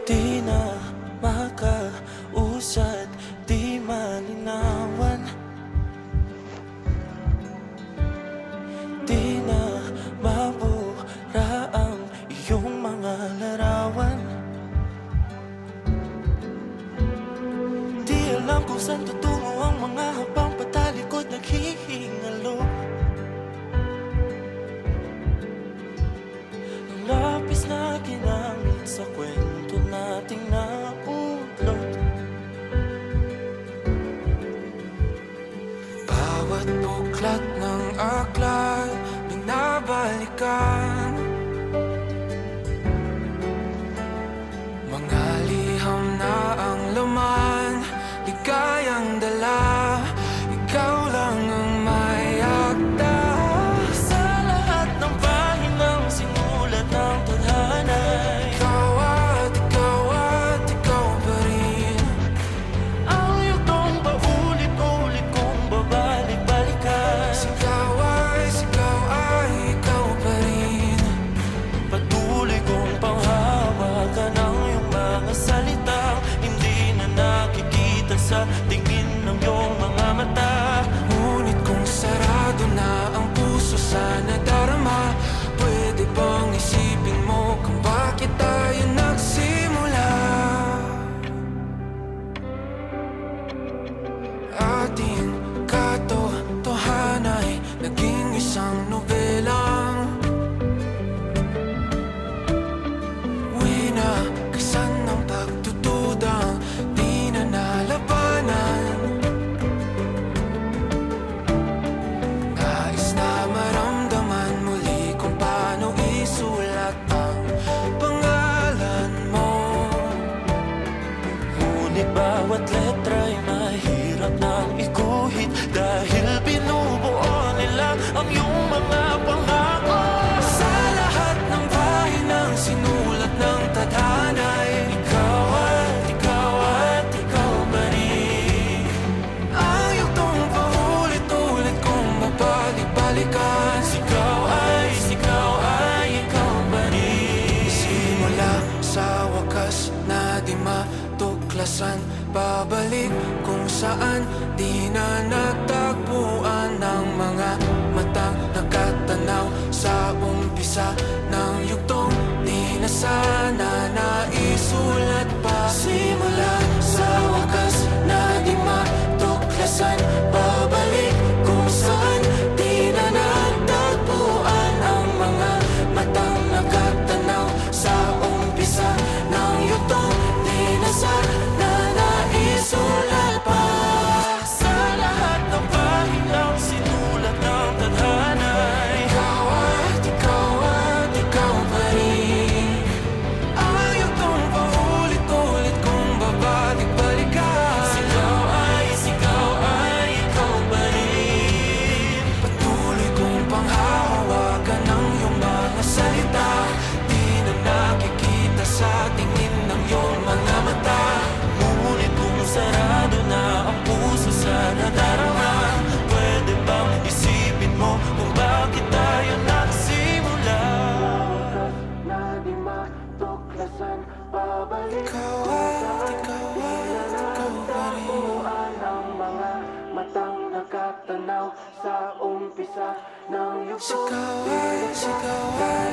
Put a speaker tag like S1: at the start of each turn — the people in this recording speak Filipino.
S1: Di na makausad, di malinawan. Di na mabura ang iyong mga larawan. Di alam kung saan tutungo ang mga habang patalikod naghihingalo. Ang lapis na ginamit sa kwento nating naulot. Bawat buklat ng aklat binabalikan. Mga liham na ang laman, ligayang dala, ikaw lang ang may akda. Sa lahat ng pahinang sinulat ng tadhana, ikaw at ikaw pa rin. Ang yugtong paulit-ulit kong babalik-balikan. Sigaw ay ikaw pa rin. Patuloy kong panghawakan ang iyong mga salitang hindi na nakikita sa tingin ng iyong mga mata. Ngunit kung sarado na ang puso sa nadarama, pwede bang isipin mo kung bakit tayo nagsimula? Ating katotohanan ay naging isang nobelang winakasan ng pagtutudang di na nalabanan. Nais na maramdaman muli kung paano isulat ang pangalan mo. Ngunit bawat letra'y mahirap nang iguhit dahil binubuo nila ang iyong mga pangako. Sa lahat ng pahinang sinulat ng tadhana, ikaw at ikaw pa rin. Ang yugtong paulit-ulit kong babalik-balikan. Sigaw ay ikaw pa rin. Simula sa wakas na di matuklasan, babalik kung saan di na natagpuan ng mga matang nakatanaw sa umpisa ng yugtong di na sana naisulat pa. Simula sa wakas na di matuklasan, babalik kung saan di na natagpuan ang mga matang nakatanaw sa umpisa ng yugtong di na sana naisulat pa. Sa lahat ng pahinang sinulat ng tadhana, ikaw at ikaw pa rin. Ang yugtong paulit-ulit kong babalik-balikan. Sigaw ay ikaw pa rin. Patuloy kong panghahawakan ang iyong mga salita, di na nakikita sa tingin ng iyong mga mata. Ngunit kung sarado na ang puso sa nadarama, pwede bang isipin mo kung bakit tayo nagsimula? Na di matuklasan, babalik ikaw pa rin. Ang mga matang nakatanaw sa umpisa ng yugtong. Sigaw ay